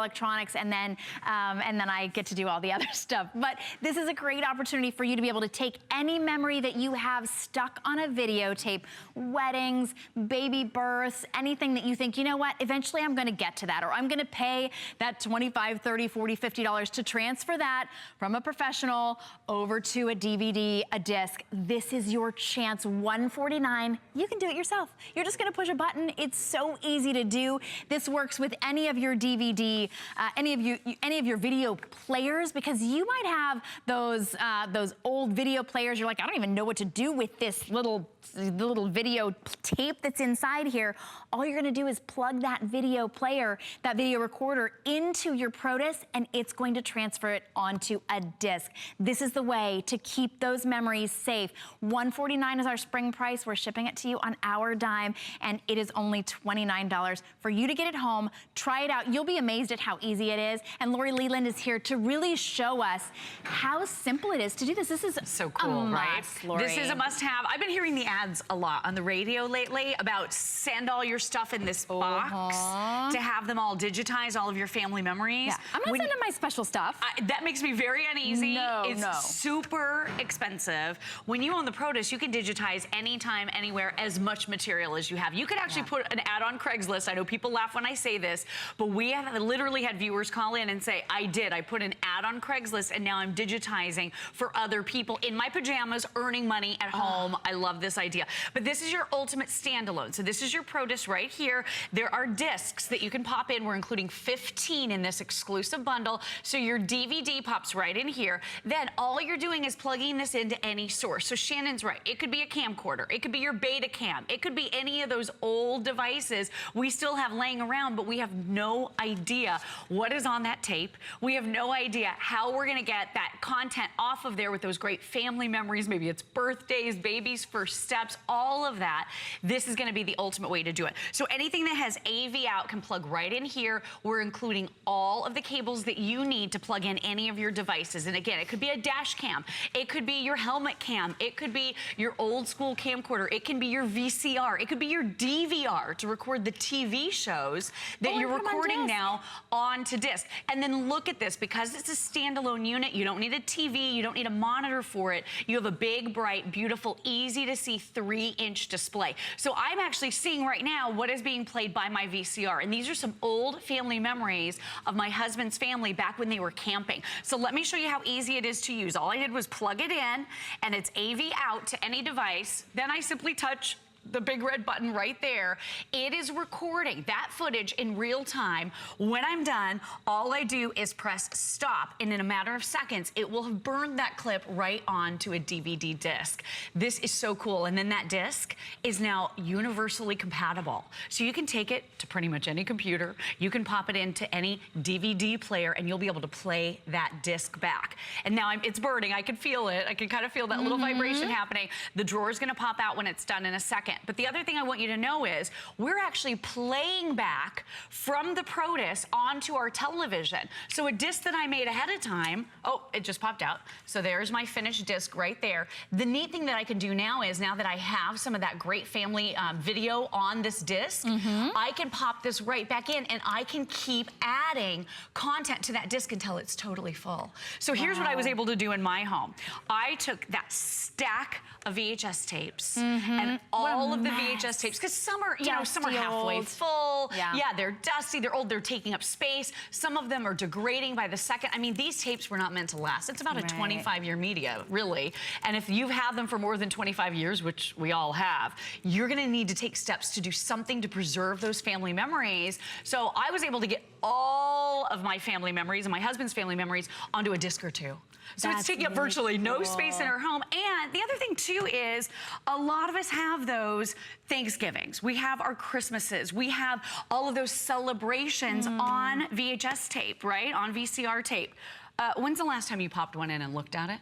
electronics, and then I get to do all the other stuff. But this is a great opportunity for you to be able to take any memory that you have stuck on a videotape, weddings, baby births, anything that you think, you know what, eventually I'm gonna get to that, or I'm gonna pay that $25, $30, $40, $50 to transfer that from a professional over to a DVD, a disc. This is your chance. $149. You can do it yourself. You're just gonna push a button. It's so easy to do. This works with any of your DVD, any of your video players, because you might have those old video players. You're like, I don't even know what to do with this little video tape that's inside here. All you're gonna do is plug that video player, that video recorder into your Protis, and it's going to transfer it onto a disc. This is the way to keep those memories safe. $149 is our spring price. We're shipping it to you on our dime, and it is only $29 for you to get it home. Try it out. You'll be amazed at how easy it is. And Lori Leland is here to really show us how simple it is to do this. This is so cool, right? Lori. This is a must-have. I've been hearing the ads a lot on the radio lately about send all your stuff in this box to have them all digitize, all of your family memories. Yeah. I'm not sending my special stuff. That makes me very uneasy. No, it's super expensive. When you own the Protis, you can digitize anytime, anywhere, as much material as you have. You could actually put an ad on Craigslist. I know people laugh when I say this, but we have literally had viewers call in and say, I put an ad on Craigslist and now I'm digitizing for other people in my pajamas, earning money at home. I love this idea. But this is your ultimate standalone. So this is your Protis right here. There are discs that you can pop in. We're including 15 in this exclusive bundle. So your DVD pops right in here. Then all you're doing is plugging this into any source. So Shannon's right. It could be a camcorder. It could be your Beta Cam. It could be any of those old devices we still have laying around, but we have no idea what is on that tape. We have no idea how we're gonna get that content off of there with those great family memories. Maybe it's birthdays, babies' first steps, all of that. This is gonna be the ultimate way to do it. So anything that has AV out can plug right in here. We're including all of the cables that you need to plug in any of your devices. And again, it could be a dash cam. It could be your helmet cam. It could be your old school camcorder. It can be your VCR. It could be your DVR to record the TV shows that you're recording now onto disc. And then look at this, because it's a standalone unit, you don't need a TV, you don't need a monitor for it. You have a big, bright, beautiful, easy to see 3-inch display. So I'm actually seeing right now what is being played by my VCR. And these are some old family memories of my husband's family back when they were camping. So let me show you how easy it is to use. All I did was plug it in, and it's AV out to any device. Then I simply touch the big red button right there. It is recording that footage in real time. When I'm done, all I do is press stop, and in a matter of seconds, it will have burned that clip right onto a DVD disc. This is so cool. And then that disc is now universally compatible. So you can take it to pretty much any computer. You can pop it into any DVD player, and you'll be able to play that disc back. And now it's burning. I can feel it. I can kind of feel that little vibration happening. The drawer is going to pop out when it's done in a second. But the other thing I want you to know is we're actually playing back from the Protis onto our television. So a disc that I made ahead of time, oh, it just popped out. So there's my finished disc right there. The neat thing that I can do now is, now that I have some of that great family video on this disc, I can pop this right back in, and I can keep adding content to that disc until it's totally full. So here's what I was able to do in my home. I took that stack of VHS tapes and all of the VHS tapes, because some are, you know, some are halfway full. Yeah, they're dusty, they're old, they're taking up space. Some of them are degrading by the second. I mean, these tapes were not meant to last. It's about a 25-year media, really. And if you've had them for more than 25 years, which we all have, you're gonna need to take steps to do something to preserve those family memories. So I was able to get all of my family memories and my husband's family memories onto a disc or two. So it's taking up virtually no space in our home. And the other thing too is, a lot of us have those Thanksgivings. We have our Christmases. We have all of those celebrations on VHS tape, right? On VCR tape. When's the last time you popped one in and looked at it?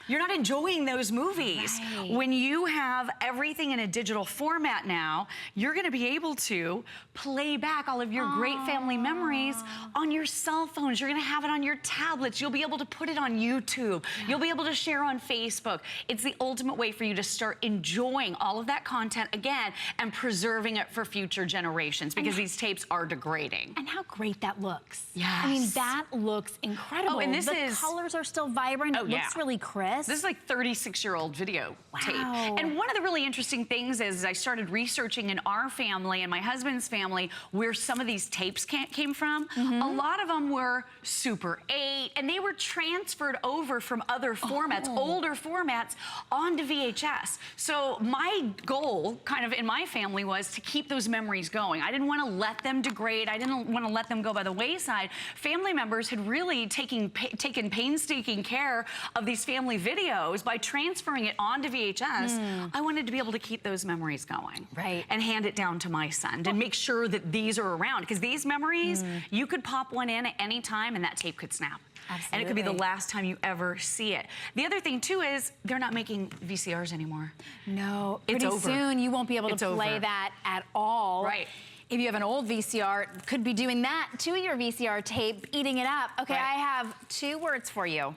You're not enjoying those movies. Right. When you have everything in a digital format now, you're gonna be able to play back all of your great family memories on your cell phones. You're gonna have it on your tablets. You'll be able to put it on YouTube. You'll be able to share on Facebook. It's the ultimate way for you to start enjoying all of that content again and preserving it for future generations, because these tapes are degrading. And how great that looks. Yes. I mean, that looks incredible. Oh, and this the colors are still vibrant. It looks really crisp. This is like 36-year-old video tape. Wow. And one of the really interesting things is I started researching in our family and my husband's family where some of these tapes came from. A lot of them were Super 8, and they were transferred over from other formats, older formats, onto VHS. So my goal, kind of in my family, was to keep those memories going. I didn't want to let them degrade. I didn't want to let them go by the wayside. Family members had really taken painstaking care of these family videos by transferring it onto VHS. I wanted to be able to keep those memories going. Right. And hand it down to my son and make sure that these are around, because these memories, you could pop one in at any time and that tape could snap. Absolutely. And it could be the last time you ever see it. The other thing too is they're not making VCRs anymore. No, It's pretty over. soon you won't be able to play that at all. Right. If you have an old VCR, could be doing that to your VCR tape, eating it up. Okay, Right. I have 2 words for you.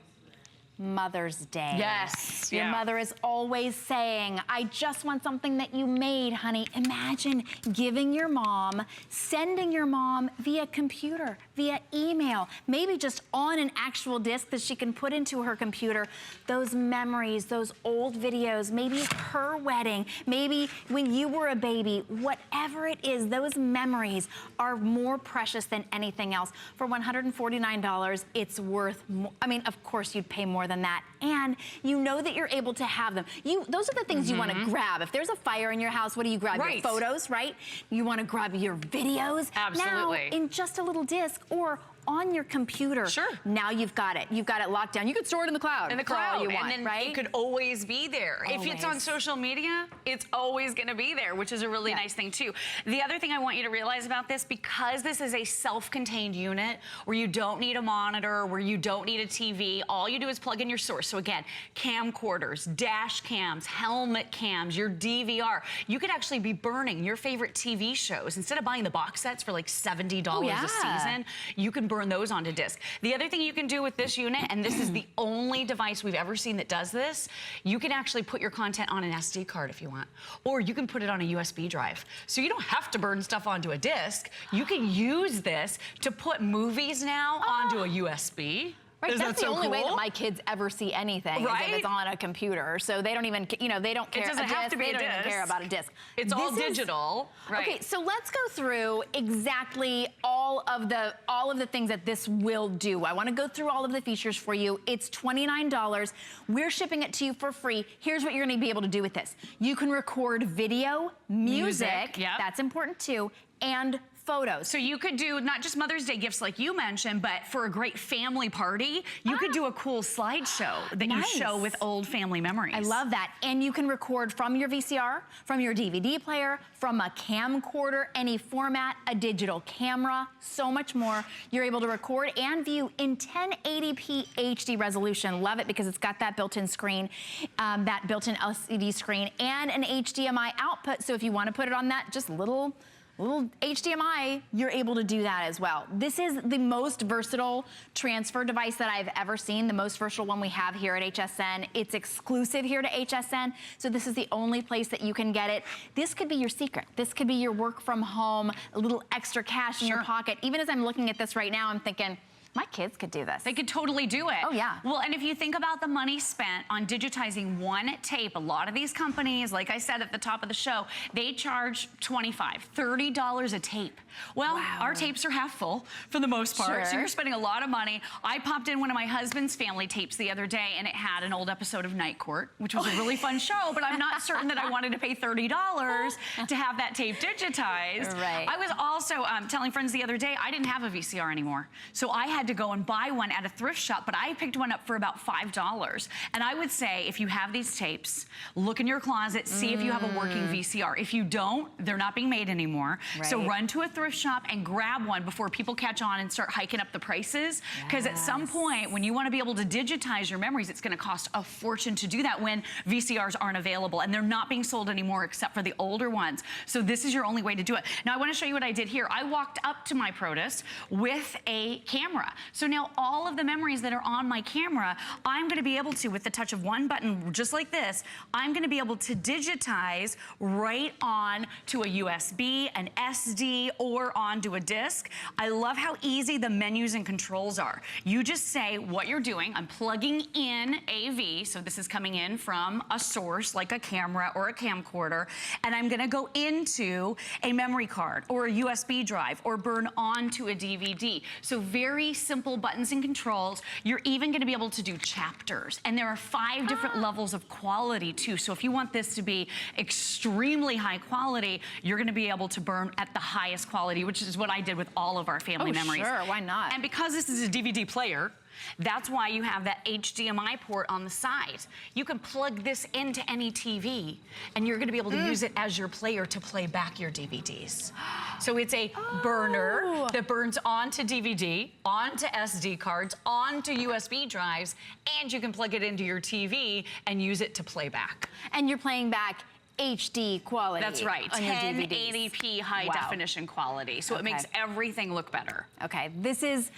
Mother's Day. Yes. Your mother is always saying, I just want something that you made, honey. Imagine giving your mom, sending your mom via computer, via email, maybe just on an actual disc that she can put into her computer, those memories, those old videos, maybe her wedding, maybe when you were a baby, whatever it is, those memories are more precious than anything else. For $149, it's worth more. I mean, of course you'd pay more than that, and you know that you're able to have them. Those are the things you want to grab. If there's a fire in your house, what do you grab? Right. Your photos, right? You want to grab your videos. Absolutely. Now, in just a little disc or on your computer. Sure. Now you've got it. You've got it locked down. You could store it in the cloud. In the for all cloud, you want, and then right? it could always be there. If it's on Always. social media, it's always gonna be there, which is a really nice thing too. The other thing I want you to realize about this, because this is a self-contained unit where you don't need a monitor, where you don't need a TV, all you do is plug in your source. So again, camcorders, dash cams, helmet cams, your DVR. You could actually be burning your favorite TV shows. Instead of buying the box sets for like $70 a season, you can burn those onto disc. The other thing you can do with this unit, and this is the only device we've ever seen that does this, you can actually put your content on an SD card if you want, or you can put it on a USB drive. So you don't have to burn stuff onto a disc. You can use this to put movies now onto a USB. Right, Isn't that's that the so only way cool? that my kids ever see anything, is if it's on a computer. So they don't even, they don't care. It doesn't have to be they a don't even care disc. about a disc. It's all digital, right? Okay, so let's go through exactly all of the things that this will do. I want to go through all of the features for you. It's $29. We're shipping it to you for free. Here's what you're going to be able to do with this. You can record video, music. Yep. That's important too, and photos. So you could do not just Mother's Day gifts like you mentioned, but for a great family party, you could do a cool slideshow that you show with old family memories. I love that. And you can record from your VCR, from your DVD player, from a camcorder, any format, a digital camera, so much more. You're able to record and view in 1080p HD resolution. Love it because it's got that built-in screen, that built-in LCD screen, and an HDMI output. So if you want to put it on that just little HDMI, you're able to do that as well. This is the most versatile transfer device that I've ever seen, the most versatile one we have here at HSN. It's exclusive here to HSN, so this is the only place that you can get it. This could be your secret. This could be your work from home, a little extra cash in your pocket. Even as I'm looking at this right now, I'm thinking, my kids could do this. They could totally do it. Oh, yeah. Well, and if you think about the money spent on digitizing one tape, a lot of these companies, like I said at the top of the show, they charge $25, $30 a tape. Well, our tapes are half full for the most part, so you're spending a lot of money. I popped in one of my husband's family tapes the other day, and it had an old episode of Night Court, which was a really fun show, but I'm not certain that I wanted to pay $30 to have that tape digitized. Right. I was also telling friends the other day, I didn't have a VCR anymore, so I had had to go and buy one at a thrift shop, but I picked one up for about $5. And I would say, if you have these tapes, look in your closet, see if you have a working VCR. If you don't, they're not being made anymore. Right. So run to a thrift shop and grab one before people catch on and start hiking up the prices. Because at some point, when you want to be able to digitize your memories, it's going to cost a fortune to do that when VCRs aren't available. And they're not being sold anymore except for the older ones. So this is your only way to do it. Now I want to show you what I did here. I walked up to my Protis with a camera. So now all of the memories that are on my camera, I'm going to be able to, with the touch of one button, just like this, I'm going to be able to digitize right on to a USB, an SD, or onto a disc. I love how easy the menus and controls are. You just say what you're doing. I'm plugging in AV, so this is coming in from a source like a camera or a camcorder, and I'm going to go into a memory card or a USB drive or burn onto a DVD. So very simple buttons and controls. You're even going to be able to do chapters, and there are 5 different levels of quality too. So if you want this to be extremely high quality, you're going to be able to burn at the highest quality, which is what I did with all of our family memories. Sure, why not? And because this is a DVD player, that's why you have that HDMI port on the side. You can plug this into any TV, and you're going to be able to use it as your player to play back your DVDs. So it's a burner that burns onto DVD, onto SD cards, onto USB drives, and you can plug it into your TV and use it to play back. And you're playing back HD quality. That's right, on your DVDs. 1080p high definition quality. So it makes everything look better. Okay, this is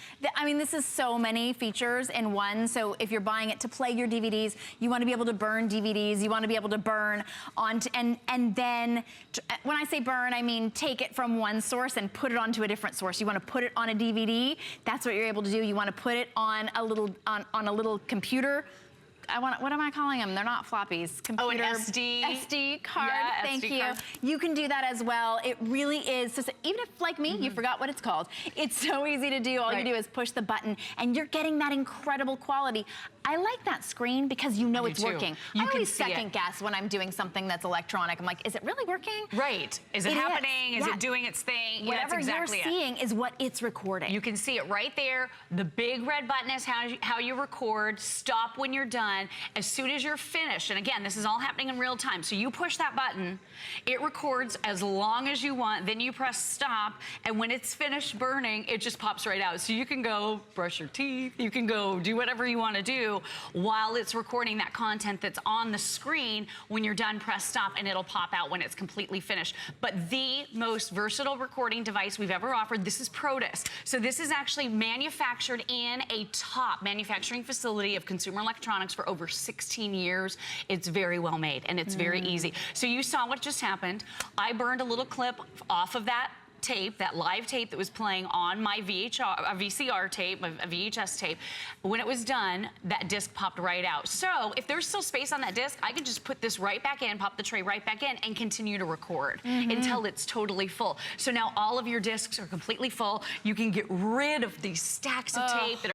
so many features in one. So if you're buying it to play your DVDs, you want to be able to burn DVDs, you want to be able to burn onto, and then, when I say burn, I mean take it from one source and put it onto a different source. You want to put it on a DVD, that's what you're able to do. You want to put it on a little, on a little computer. What am I calling them? They're not floppies. Computer, an SD card. Yeah, Thank SD you. card. You can do that as well. It really is. Just, even if, like me, you forgot what it's called, it's so easy to do. All you do is push the button, and you're getting that incredible quality. I like that screen because you know it's working. I always second guess when I'm doing something that's electronic. I'm like, is it really working? Right. Is it happening? Is it doing its thing? Whatever exactly you're seeing is what it's recording. You can see it right there. The big red button is how you record. Stop when you're done. As soon as you're finished, and again, this is all happening in real time. So you push that button, it records as long as you want, then you press stop, and when it's finished burning, it just pops right out. So you can go brush your teeth, you can go do whatever you want to do while it's recording that content that's on the screen. When you're done, press stop, and it'll pop out when it's completely finished. But the most versatile recording device we've ever offered, this is Protis. So this is actually manufactured in a top manufacturing facility of consumer electronics for over 16 years. It's very well made, and it's very easy. So you saw what just happened. I burned a little clip off of that tape, that live tape that was playing on my VCR tape, a VHS tape. When it was done, that disc popped right out. So if there's still space on that disc, I can just put this right back in, pop the tray right back in, and continue to record until it's totally full. So now all of your discs are completely full. You can get rid of these stacks of tape that